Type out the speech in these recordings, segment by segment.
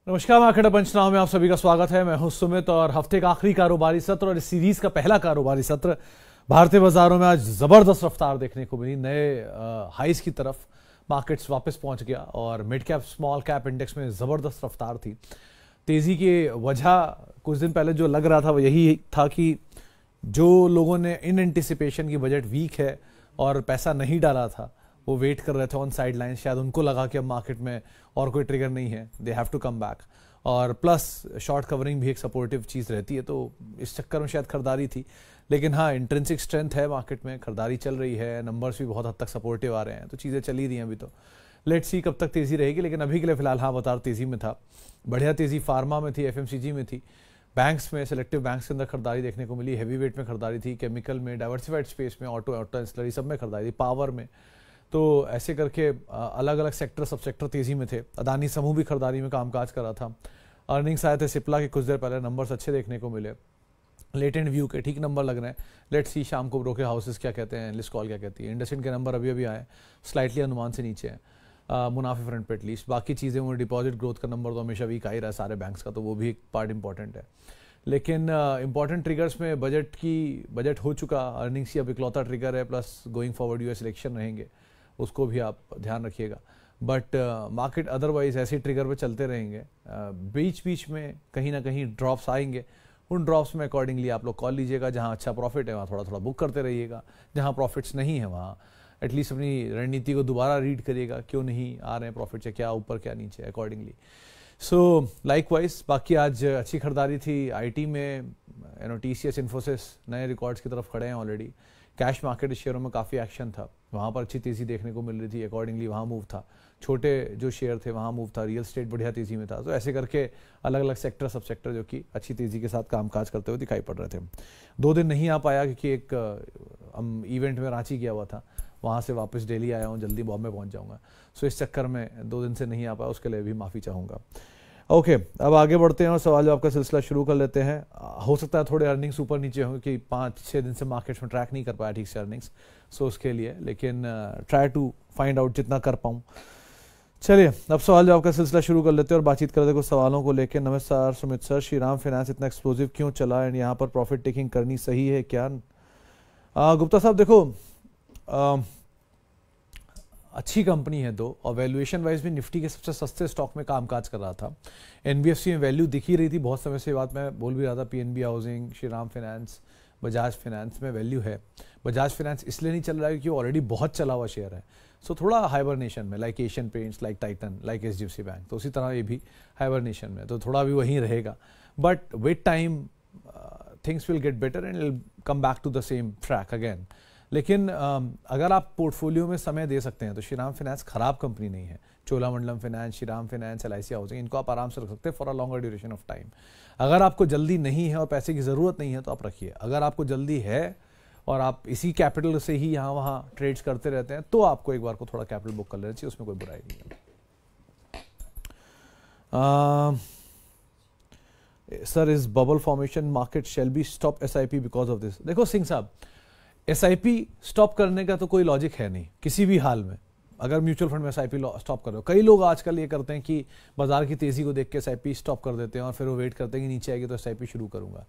नमस्कार, मार्केट पंचनामा में आप सभी का स्वागत है। मैं हूं सुमित और हफ्ते का आखिरी कारोबारी सत्र और इस सीरीज का पहला कारोबारी सत्र भारतीय बाजारों में आज जबरदस्त रफ्तार देखने को मिली। नए हाईज की तरफ मार्केट्स वापस पहुंच गया और mid cap small cap index में जबरदस्त रफ्तार थी। तेजी की वजह कुछ दिन पहले जो लग रहा था वो यही था कि जो लोगों ने इन एंटिसिपेशन की बजट वीक है और पैसा नहीं डाला था वो वेट कर रहे थे ऑन साइड लाइन, शायद उनको लगा कि अब मार्केट में और कोई ट्रिगर नहीं है, they have to come back. और प्लस शॉर्ट कवरिंग भी एक सपोर्टिव चीज़ रहती है, तो इस चक्कर में शायद खरीदारी थी। लेकिन हाँ, इंट्रिंसिक स्ट्रेंथ है मार्केट में, खरीदारी चल रही है, नंबर्स भी बहुत हद तक सपोर्टिव आ रहे हैं, तो चीज़ें चल ही रही हैं अभी। तो लेट्स सी कब तक तेज़ी रहेगी, लेकिन अभी के लिए फिलहाल हाँ बाजार तेज़ी में था। बढ़िया तेज़ी फार्मा में थी, एफएमसीजी में थी, बैंक्स में, सेलेक्टिव बैंक्स के अंदर खरीदारी देखने को मिली, हैवी वेट में खरीदारी थी, केमिकल में, डाइवर्सिफाइड स्पेस में, ऑटो एंसिलरी सब में खरीदारी थी, पावर में। तो ऐसे करके अलग अलग सेक्टर सब सेक्टर तेजी में थे। अदानी समूह भी खरीदारी में कामकाज कर रहा था। अर्निंग्स आए थे सिप्ला के कुछ देर पहले, नंबर्स अच्छे देखने को मिले, लेटेंट व्यू के ठीक नंबर लग रहे हैं। लेट्स सी शाम को ब्रोकर हाउसेस क्या कहते हैं, लिस्ट कॉल क्या कहती है। इंडस्ट्रियल के नंबर अभी अभी आए, स्लाइटली अनुमान से नीचे हैं मुनाफे फ्रंट पे एटलीस्ट। बाकी चीज़ें वो डिपॉजिट ग्रोथ का नंबर तो हमेशा वीक आ ही रहा है सारे बैंक्स का, तो वो भी एक पार्ट इंपॉर्टेंट है। लेकिन इंपॉर्टेंट ट्रिगर्स में बजट हो चुका, अर्निंग्स ही अब इकलौता ट्रिगर है, plus going forward US election रहेंगे, उसको भी आप ध्यान रखिएगा। बट मार्केट अदरवाइज ऐसे ट्रिगर पे चलते रहेंगे। बीच बीच में कहीं ना कहीं ड्रॉप्स आएंगे, उन ड्रॉप्स में अकॉर्डिंगली आप लोग कॉल लीजिएगा। जहां अच्छा प्रॉफिट है वहाँ थोड़ा थोड़ा बुक करते रहिएगा, जहां प्रॉफिट्स नहीं है वहाँ एटलीस्ट अपनी रणनीति को दोबारा रीड करिएगा, क्यों नहीं आ रहे हैं प्रॉफिट्स, क्या ऊपर क्या नीचे अकॉर्डिंगली। सो लाइकवाइज बाकी आज अच्छी खरीदारी थी आईटी में। टीसीएस, इन्फोसिस नए रिकॉर्ड्स की तरफ खड़े हैं ऑलरेडी। कैश मार्केट शेयरों में काफ़ी एक्शन था, वहाँ पर अच्छी तेज़ी देखने को मिल रही थी, अकॉर्डिंगली वहाँ मूव था। छोटे जो शेयर थे वहाँ मूव था, रियल स्टेट बढ़िया तेज़ी में था। तो ऐसे करके अलग अलग सेक्टर सब सेक्टर जो कि अच्छी तेज़ी के साथ कामकाज करते हुए दिखाई पड़ रहे थे। 2 दिन नहीं आ पाया क्योंकि एक इवेंट में रांची गया हुआ था, वहाँ से वापस दिल्ली आया हूँ, जल्दी बॉम्बे पहुँच जाऊँगा। सो इस चक्कर में 2 दिन से नहीं आ पाया, उसके लिए भी माफ़ी चाहूँगा। ओके, अब आगे बढ़ते हैं और सवाल जवाब का सिलसिला शुरू कर लेते हैं। हो सकता है थोड़े अर्निंग्स ऊपर नीचे होंगे कि 5-6 दिन से मार्केट में ट्रैक नहीं कर पाया ठीक से अर्निंग्स, सो उसके लिए, लेकिन ट्राई टू फाइंड आउट जितना कर पाऊँ। चलिए अब सवाल जवाब का सिलसिला शुरू कर लेते हैं और बातचीत करते हैं कुछ सवालों को लेकर। नमस्कार सुमित सर, श्रीराम फाइनेंस इतना एक्सप्लोजिव क्यों चला एंड यहाँ पर प्रॉफिट टेकिंग करनी सही है क्या? गुप्ता साहब देखो, अच्छी कंपनी है दो, और वैल्यूएशन वाइज भी निफ्टी के सबसे सस्ते स्टॉक में कामकाज कर रहा था। एनबीएफसी में वैल्यू दिख ही रही थी बहुत समय से, ये बात मैं बोल भी रहा था। PNB housing, Shriram finance, Bajaj finance में वैल्यू है। बजाज फाइनेंस इसलिए नहीं चल रहा है क्योंकि ऑलरेडी बहुत चला हुआ शेयर है, सो थोड़ा हाइबरनेशन में, like Asian paints, like Titan, like HDFC bank, तो उसी तरह ये भी हाइबरनेशन में, तो थोड़ा भी वहीं रहेगा। But with time things will get better and will come back to the same track again. लेकिन अगर आप पोर्टफोलियो में समय दे सकते हैं तो श्रीराम फाइनेंस खराब कंपनी नहीं है। Cholamandalam finance, Shriram finance, LIC housing, इनको आप आराम से रख सकते हैं for a longer duration of time. अगर आपको जल्दी नहीं है और पैसे की ज़रूरत नहीं है तो आप रखिए। अगर आपको जल्दी है और आप इसी कैपिटल से ही यहाँ वहाँ ट्रेड्स करते रहते हैं तो आपको एक बार को थोड़ा कैपिटल बुक कर लेना चाहिए, उसमें कोई बुराई नहीं है। Sir, is bubble formation market shall be stop SIP because of this? देखो सिंह साहब, एसआईपी स्टॉप करने का तो कोई लॉजिक है नहीं किसी भी हाल में। अगर म्यूचुअल फंड में एसआईपी स्टॉप कर रहे हो, कई लोग आजकल ये करते हैं कि बाजार की तेजी को देख के एसआईपी स्टॉप कर देते हैं और फिर वो वेट करते हैं कि नीचे आएगी तो एसआईपी शुरू करूंगा।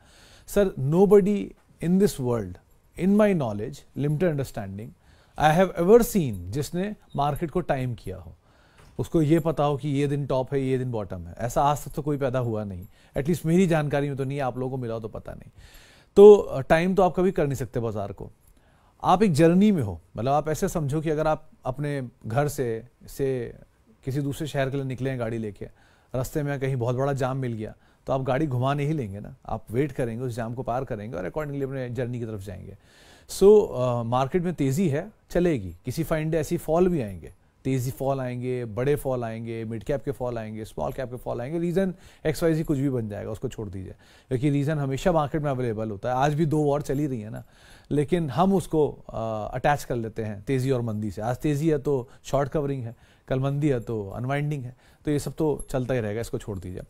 Sir, nobody in this world, in my knowledge, limited understanding, I have ever seen जिसने मार्केट को टाइम किया हो, उसको ये पता हो कि ये दिन टॉप है, ये दिन बॉटम है। ऐसा आज तक तो कोई पैदा हुआ नहीं, एटलीस्ट मेरी जानकारी में तो नहीं, आप लोगों को मिला हो तो पता नहीं। तो टाइम तो आप कभी कर नहीं सकते बाजार को। आप एक जर्नी में हो, मतलब आप ऐसे समझो कि अगर आप अपने घर से किसी दूसरे शहर के लिए निकले हैं गाड़ी लेके, रास्ते में कहीं बहुत बड़ा जाम मिल गया तो आप गाड़ी घुमाने ही लेंगे ना, आप वेट करेंगे, उस जाम को पार करेंगे और अकॉर्डिंगली अपने जर्नी की तरफ जाएंगे। सो मार्केट में तेज़ी है, चलेगी, किसी फाइन डे ऐसी फॉल भी आएंगे, तेज़ी फॉल आएंगे, बड़े फॉल आएंगे, मिड कैप के फॉल आएंगे, स्मॉल कैप के फॉल आएंगे, रीज़न XYZ कुछ भी बन जाएगा, उसको छोड़ दीजिए, क्योंकि रीज़न हमेशा मार्केट में अवेलेबल होता है। आज भी 2 वॉर चली रही है ना, लेकिन हम उसको अटैच कर लेते हैं तेज़ी और मंदी से। आज तेज़ी है तो शॉर्ट कवरिंग है, कल मंदी है तो अनवाइंडिंग है, तो ये सब तो चलता ही रहेगा, इसको छोड़ दीजिए।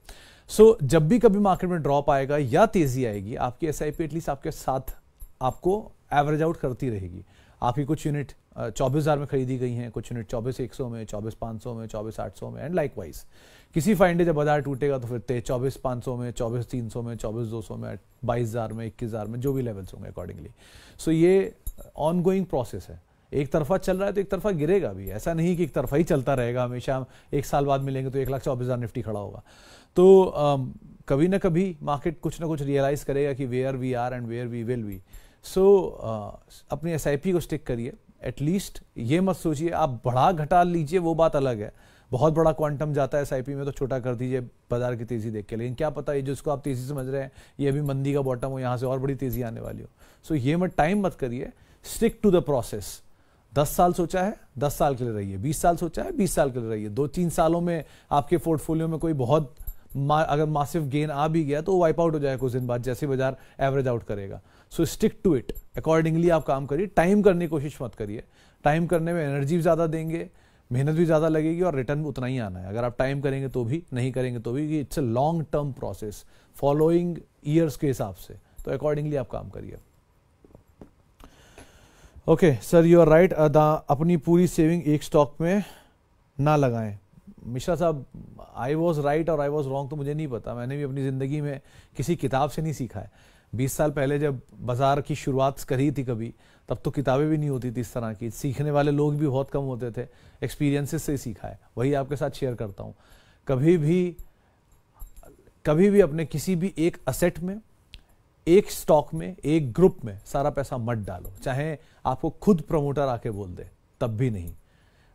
सो जब भी कभी मार्केट में ड्रॉप आएगा या तेज़ी आएगी, आपकी एसआईपी एटलीस्ट आपके साथ आपको एवरेज आउट करती रहेगी। आपकी कुछ यूनिट 24,000 में खरीदी गई हैं, कुछ यूनिट 24,100 में, 24,500 में, 24,800 में, एंड लाइकवाइज किसी फाइन डे जब बाजार टूटेगा तो फिर 24,500 में, 24,300 में, 24,200 में, 22,000 में, 21,000 में, जो भी लेवल्स होंगे अकॉर्डिंगली। सो ये ऑन गोइंग प्रोसेस है, एक तरफा चल रहा है तो एक तरफा गिरेगा भी, ऐसा नहीं कि एक तरफा ही चलता रहेगा हमेशा। एक साल बाद मिलेंगे तो 1,24,000 निफ्टी खड़ा होगा। तो कभी ना कभी मार्केट कुछ ना कुछ रियलाइज करेगा कि where we are and where we will be. So अपनी एसआईपी को स्टिक करिए। एटलीस्ट ये मत सोचिए आप बढ़ा घटा लीजिए, वो बात अलग है, बहुत बड़ा क्वांटम जाता है एसआईपी में तो छोटा कर दीजिए बाजार की तेजी देख के। लेकिन क्या पता ये जिसको आप तेजी समझ रहे हैं ये अभी मंदी का बॉटम हो, यहाँ से और बड़ी तेजी आने वाली हो। सो ये मत टाइम मत करिए, स्टिक टू द प्रोसेस। 10 साल सोचा है 10 साल के लिए रहिए, 20 साल सोचा है 20 साल के लिए रहिए। 2-3 सालों में आपके पोर्टफोलियो में कोई बहुत अगर मासिव गेन आ भी गया तो वाइप आउट हो जाएगा कुछ दिन बाद, जैसे बाजार एवरेज आउट करेगा। So stick to it, accordingly आप काम करिए। टाइम करने की कोशिश मत करिए, टाइम करने में एनर्जी भी ज़्यादा देंगे, मेहनत भी ज़्यादा लगेगी और रिटर्न भी उतना ही आना है। अगर आप टाइम करेंगे तो भी, नहीं करेंगे तो भी, it's a long term process following years के हिसाब से, तो अकॉर्डिंगली आप काम करिए। Okay sir, you are right, अपनी पूरी सेविंग एक स्टॉक में ना लगाएं। मिश्रा साहब, आई वॉज राइट और आई वॉज रॉन्ग तो मुझे नहीं पता, मैंने भी अपनी ज़िंदगी में किसी किताब से नहीं सीखा है। 20 साल पहले जब बाजार की शुरुआत करी थी कभी, तब तो किताबें भी नहीं होती थी इस तरह की, सीखने वाले लोग भी बहुत कम होते थे, एक्सपीरियंसेस से सीखा है, वही आपके साथ शेयर करता हूँ। कभी भी अपने किसी भी एक असेट में, एक स्टॉक में, एक ग्रुप में सारा पैसा मत डालो, चाहे आपको खुद प्रमोटर आके बोल दे, तब भी नहीं।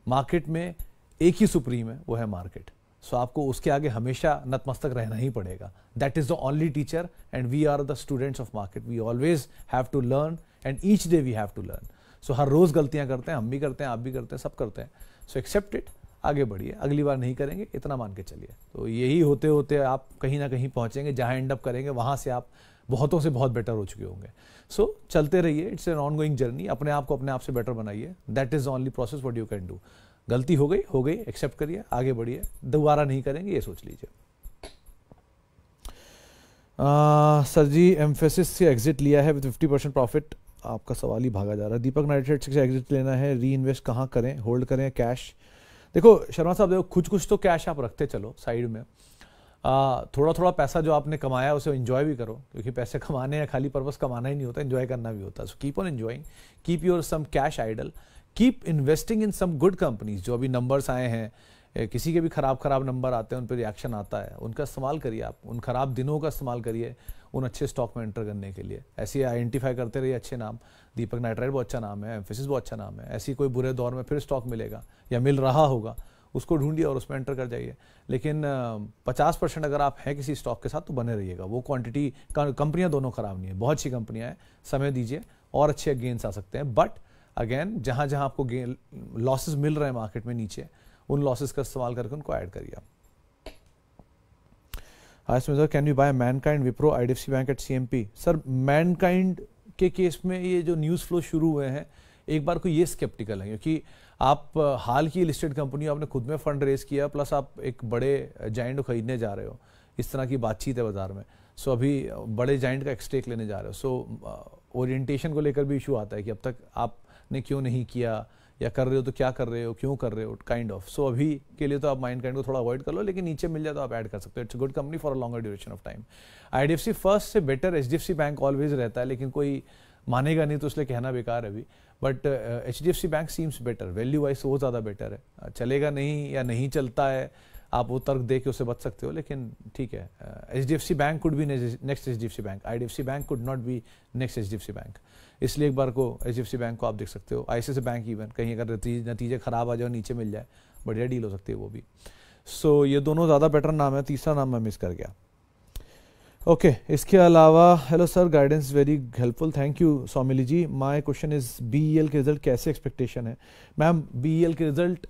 मार्केट में एक ही सुप्रीम है, वो है मार्केट। सो आपको उसके आगे हमेशा नतमस्तक रहना ही पड़ेगा। That is the only teacher and we are the students of market. We always have to learn and each day we have to learn. So हर रोज गलतियां करते हैं, हम भी करते हैं, आप भी करते हैं, सब करते हैं। सो एक्सेप्ट इट, आगे बढ़िए, अगली बार नहीं करेंगे इतना मान के चलिए। तो यही होते होते आप कहीं ना कहीं पहुंचेंगे, जहां एंड अप करेंगे वहां से आप बहुतों से बहुत बेटर हो चुके होंगे। सो चलते रहिए, it's an on going journey. अपने आप को अपने आप से बेटर बनाइए, that is only process what you can do. गलती हो गई, एक्सेप्ट करिए, आगे बढ़िए, दोबारा नहीं करेंगे ये सोच लीजिए। सर जी, एम्फेसिस से एग्जिट लिया है विद 50% प्रॉफिट, आपका सवाल ही भागा जा रहा है। दीपक नाइट्रेट से एग्जिट लेना है, री इन्वेस्ट कहाँ करें, होल्ड करें कैश? देखो शर्मा साहब, देखो कुछ तो कैश आप रखते चलो साइड में, थोड़ा थोड़ा पैसा जो आपने कमाया उसे एंजॉय भी करो, क्योंकि पैसे कमाने या खाली पर्पस कमाना ही नहीं होता, एंजॉय करना भी होता है। So keep on enjoying, keep your some cash idle, keep investing in some good companies. जो अभी नंबर्स आए हैं, किसी के भी खराब नंबर आते हैं, उन पर रिएक्शन आता है, उनका इस्तेमाल करिए आप, उन खराब दिनों का इस्तेमाल करिए उन अच्छे स्टॉक में एंटर करने के लिए। ऐसे आइडेंटिफाई करते रहिए अच्छे नाम। दीपक नाइट्राइट बहुत अच्छा नाम है, एम्फेसिस बहुत अच्छा नाम है। ऐसी कोई बुरे दौर में फिर स्टॉक मिलेगा या मिल रहा होगा, उसको ढूंढिए और उसमें एंटर कर जाइए। लेकिन 50% अगर आप हैं किसी स्टॉक के साथ तो बने रहिएगा। वो क्वांटिटी, कंपनियां दोनों खराब नहीं है, बहुत अच्छी कंपनियां हैं, समय दीजिए और अच्छे गेन्स आ सकते हैं। बट अगेन, जहां जहां आपको लॉसेस मिल रहे हैं मार्केट में नीचे, उन लॉसेस का इस्तेमाल करके उनको ऐड करिए आप। Sir, can you buy Mankind, Wipro, IDFC bank at CMP? Sir, Mankind के केस में ये जो न्यूज़ फ्लो शुरू हुए हैं, एक बार को ये स्केप्टिकल है, क्योंकि आप हाल की लिस्टेड कंपनी आपने खुद में फंड रेज किया, प्लस आप एक बड़े जाइंट को खरीदने जा रहे हो, इस तरह की बातचीत है बाजार में। सो अभी बड़े जाइंट का एक स्टेक लेने जा रहे हो। सो ओरिएंटेशन को लेकर भी इशू आता है कि अब तक आपने क्यों नहीं किया, या कर रहे हो तो क्या कर रहे हो, क्यों कर रहे हो, काइंड ऑफ। सो अभी के लिए तो आप माइंडकाइंड को थोड़ा अवॉइड कर लो, लेकिन नीचे मिल जाए तो आप ऐड कर सकते हो। It's a good company for a longer duration of time. IDFC first से बेटर एचडीएफसी बैंक ऑलवेज रहता है, लेकिन कोई मानेगा नहीं तो इसलिए कहना बेकार है अभी। But HDFC bank seems better, value wise वो ज़्यादा बेटर है। चलेगा नहीं या नहीं चलता है, आप वो तर्क दे के उससे बच सकते हो, लेकिन ठीक है। HDFC bank could be next HDFC bank, IDFC bank could not be next HDFC bank. इसलिए एक बार को एचडीएफसी बैंक को आप देख सकते हो। आईसीआईसीआई बैंक इवन कहीं अगर नतीजे खराब आ जाए, नीचे मिल जाए, बढ़िया डील हो सकती है वो भी। सो ये दोनों ज़्यादा बेटर नाम है। तीसरा नाम मैं मिस कर गया। ओके, इसके अलावा hello sir, guidance very helpful, thank you Soumili ji. My question is BEL के रिजल्ट कैसे एक्सपेक्टेशन है? मैम, बीईएल के रिजल्ट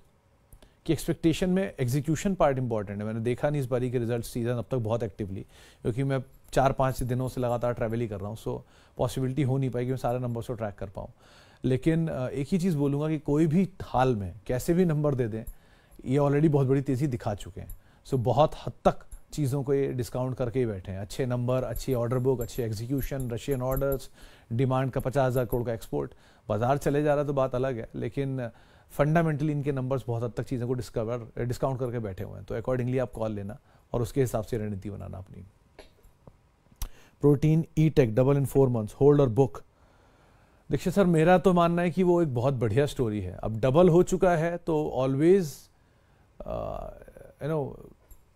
की एक्सपेक्टेशन में एग्जीक्यूशन पार्ट इंपॉर्टेंट है। मैंने देखा नहीं इस बारी के रिजल्ट सीजन अब तक बहुत एक्टिवली, क्योंकि मैं 4-5 दिनों से लगातार ट्रैवल ही कर रहा हूँ। सो पॉसिबिलिटी हो नहीं पाई कि मैं सारे नंबर्स को ट्रैक कर पाऊँ। लेकिन एक ही चीज़ बोलूँगा कि कोई भी हाल में कैसे भी नंबर दे दें, ये ऑलरेडी बहुत बड़ी तेज़ी दिखा चुके हैं। सो बहुत हद तक चीज़ों को ये डिस्काउंट करके ही बैठे हैं। अच्छे नंबर, अच्छी ऑर्डर बुक, अच्छी एग्जीक्यूशन, रशियन ऑर्डर्स, डिमांड का 50,000 करोड़ का एक्सपोर्ट, बाजार चले जा रहा है तो बात अलग है, लेकिन फंडामेंटली इनके नंबर्स बहुत हद तक चीज़ों को डिस्काउंट करके बैठे हुए हैं। तो अकॉर्डिंगली आप कॉल लेना और उसके हिसाब से रणनीति बनाना अपनी। Protein E-Tech double in 4 months, hold और बुक। देखिए सर, मेरा तो मानना है कि वो एक बहुत बढ़िया स्टोरी है। अब डबल हो चुका है तो always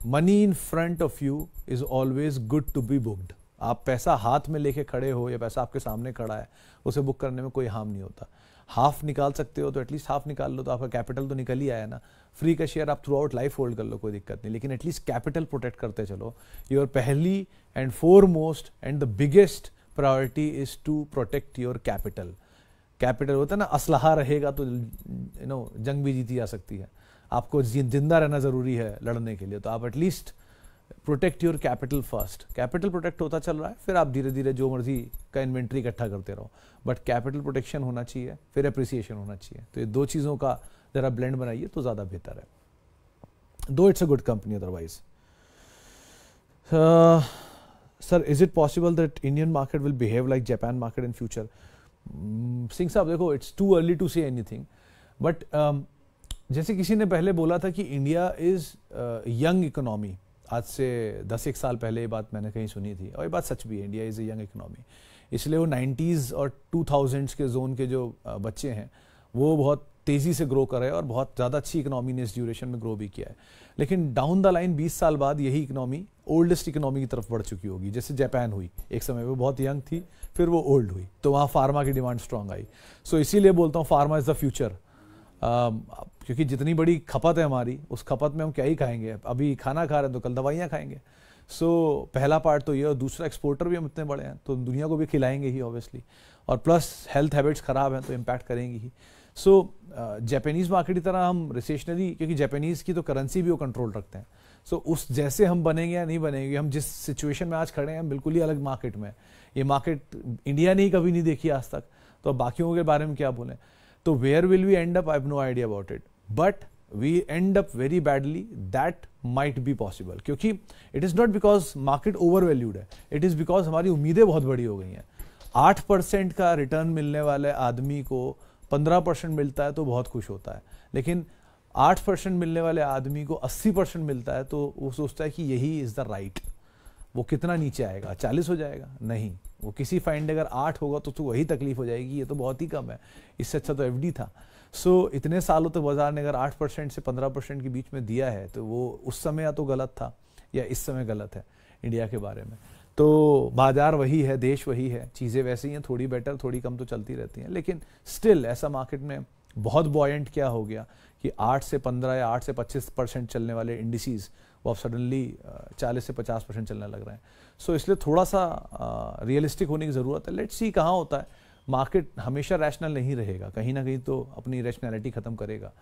money in front of you is always good to be booked. आप पैसा हाथ में लेके खड़े हो या पैसा आपके सामने खड़ा है, उसे बुक करने में कोई हार्म नहीं होता। हाफ निकाल सकते हो तो एटलीस्ट हाफ निकाल लो, तो आपका कैपिटल तो निकल ही आया ना। फ्री का शेयर आप थ्रू आउट लाइफ होल्ड कर लो, कोई दिक्कत नहीं, लेकिन एटलीस्ट कैपिटल प्रोटेक्ट करते चलो। योर पहली and foremost and the biggest priority is to protect your capital. Capital होता है ना, असलहा रहेगा तो जंग भी जीती जा सकती है। आपको जिंदा रहना जरूरी है लड़ने के लिए, तो आप at least protect your capital first. Capital protect होता चल रहा है, फिर आप धीरे धीरे जो मर्जी का इन्वेंट्री इकट्ठा करते रहो, बट कैपिटल प्रोटेक्शन होना चाहिए, फिर एप्रिसिएशन होना चाहिए। तो ये दो चीज़ों का जरा ब्लेंड बनाइए तो ज़्यादा बेहतर है। Though it's a good company otherwise. Sir, is it possible that Indian market will behave like Japan market in future? Singh साहब देखो, it's too early to say anything, but जैसे किसी ने पहले बोला था कि इंडिया इज यंग इकोनॉमी, आज से 10-1 साल पहले ये बात मैंने कहीं सुनी थी, और ये बात सच भी है। India is a young economy, इसलिए वो 90s और 2000s के जोन के जो बच्चे हैं वो बहुत तेज़ी से ग्रो कर रहे हैं और बहुत ज़्यादा अच्छी इकोनॉमी ने इस ड्यूरेशन में ग्रो भी किया है। लेकिन डाउन द लाइन 20 साल बाद यही इकोनॉमी ओल्डेस्ट इकोनॉमी की तरफ बढ़ चुकी होगी। जैसे जापान हुई, एक समय वो बहुत यंग थी, फिर वो ओल्ड हुई, तो वहाँ फार्मा की डिमांड स्ट्रांग आई। सो इसीलिए बोलता हूँ फार्मा इज़ द फ्यूचर, क्योंकि जितनी बड़ी खपत है हमारी, उस खपत में हम क्या ही खाएंगे। अभी खाना खा रहे हैं तो कल दवाइयाँ खाएंगे। सो पहला पार्ट तो ये, और दूसरा एक्सपोर्टर भी हम इतने बड़े हैं तो दुनिया को भी खिलाएंगे ही ऑब्वियसली, और प्लस हेल्थ हैबिट्स ख़राब हैं तो इम्पैक्ट करेंगी ही। सो जापानीज़ मार्केट की तरह हम रिसेशनरी, क्योंकि जापानीज़ की तो करेंसी भी वो कंट्रोल रखते हैं, सो उस जैसे हम बनेंगे या नहीं बनेंगे, हम जिस सिचुएशन में आज खड़े हैं हम बिल्कुल ही अलग मार्केट में। ये मार्केट इंडिया ने ही कभी नहीं देखी आज तक, तो बाकियों के बारे में क्या बोलें। तो where will we end up, I have no idea about it, but we end up very badly, that might be possible. क्योंकि it is not because market over valued है, इट इज़ बिकॉज हमारी उम्मीदें बहुत बड़ी हो गई हैं। 8% का रिटर्न मिलने वाले आदमी को 15% मिलता है तो बहुत खुश होता है, लेकिन 8% मिलने वाले आदमी को 80% मिलता है तो वो सोचता है कि यही इज़ द राइट। वो कितना नीचे आएगा, 40 हो जाएगा? नहीं, वो किसी फाइंड अगर 8 होगा तो वही तकलीफ हो जाएगी, ये तो बहुत ही कम है, इससे अच्छा तो एफडी था। सो इतने सालों तक बाजार ने अगर 8% से 15% के बीच में दिया है तो वो उस समय या तो गलत था या इस समय गलत है इंडिया के बारे में। तो बाजार वही है, देश वही है, चीज़ें वैसे ही हैं, थोड़ी बेटर थोड़ी कम तो चलती रहती हैं, लेकिन स्टिल ऐसा मार्केट में बहुत बॉयंट क्या हो गया कि 8 से 15 या 8 से 25% चलने वाले इंडिसीज वो अब सडनली 40 से 50% चलने लग रहे हैं। सो इसलिए थोड़ा सा रियलिस्टिक होने की ज़रूरत है। लेट्स सी कहाँ होता है। मार्केट हमेशा रैशनल नहीं रहेगा, कहीं ना कहीं तो अपनी रैशनैलिटी ख़त्म करेगा।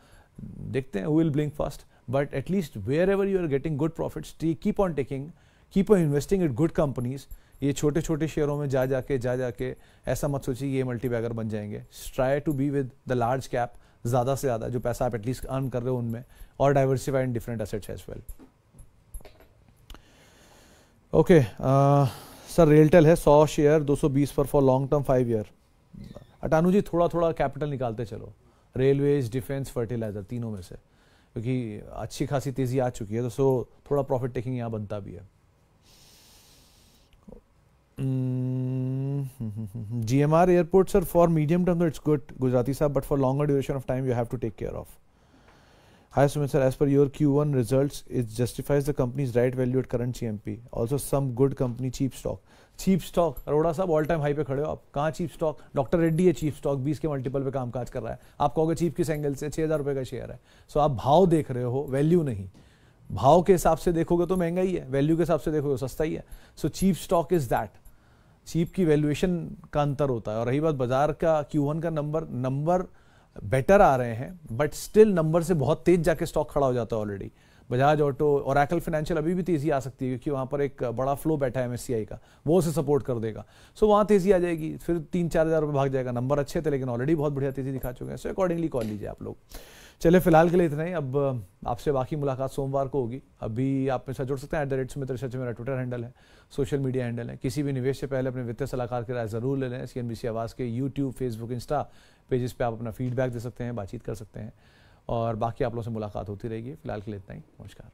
देखते हैं, who will blink first, but at least wherever you are getting good profits, keep on investing in good companies. ये छोटे छोटे शेयरों में जा जाके ऐसा मत सोचिए ये मल्टी बैगर बन जाएंगे। Try to be with the large cap, ज़्यादा से ज़्यादा जो पैसा आप एटलीस्ट अर्न कर रहे हो उनमें, और diversify in different assets as well. Okay sir, RailTel है 100 शेयर 220 पर for long term 5 year. Atanu ji, थोड़ा थोड़ा कैपिटल निकालते चलो, रेलवेज, डिफेंस, फर्टिलाइजर, तीनों में से, क्योंकि अच्छी खासी तेज़ी आ चुकी है, तो सो थोड़ा प्रॉफिट टेकिंग यहाँ बनता भी है। GMR airport, sir, for medium term, it's good, Gujarati sir, but for longer duration of time, you have to take care of. Hi, Sumit sir, as per your Q1 results, it justifies the company's right value at current CMP. Also, some good company, cheap stock. Cheap stock, Arora साहब all time high पे खड़े हो आप। कहाँ cheap stock? Doctor Reddy है cheap stock, 20 के multiple पे कामकाज कर रहा है। आप कहोगे चीप किस एंगल से? 6,000 रुपये का शेयर है। सो आप भाव देख रहे हो, वैल्यू नहीं। भाव के हिसाब से देखोगे तो महंगा ही है, वैल्यू के हिसाब से देखोगे तो सस्ता ही है। So cheap stock is that. Cheap की वैल्यूएशन का अंतर होता है। और रही बात बाजार का, Q1 का नंबर बेटर आ रहे हैं, बट स्टिल नंबर से बहुत तेज जाके स्टॉक खड़ा हो जाता है already. Bajaj auto, Oracle financial अभी भी तेजी आ सकती है, क्योंकि वहाँ पर एक बड़ा फ्लो बैठा है MSCI का, वो उसे सपोर्ट कर देगा। सो वहाँ तेजी आ जाएगी, फिर 3-4 हज़ार रुपये भाग जाएगा। नंबर अच्छे थे लेकिन ऑलरेडी बहुत बढ़िया तेजी दिखा चुके हैं। सो अकॉर्डिंगली कॉल लीजिए आप लोग। चलिए फिलहाल के लिए इतना ही। अब आपसे बाकी मुलाकात सोमवार को होगी। अभी आप मेरे साथ जुड़ सकते हैं @सुमित मेरा ट्विटर हैंडल है, सोशल मीडिया हैंडल है। किसी भी निवेश से पहले अपने वित्तीय सलाहकार की राय जरूर ले लें। CNBC आवाज़ के यूट्यूब, फेसबुक, इंस्टा पेजेस पे आप अपना फीडबैक दे सकते हैं, बातचीत कर सकते हैं और बाकी आप लोगों से मुलाकात होती रहेगी। फिलहाल के लिए इतना ही। नमस्कार।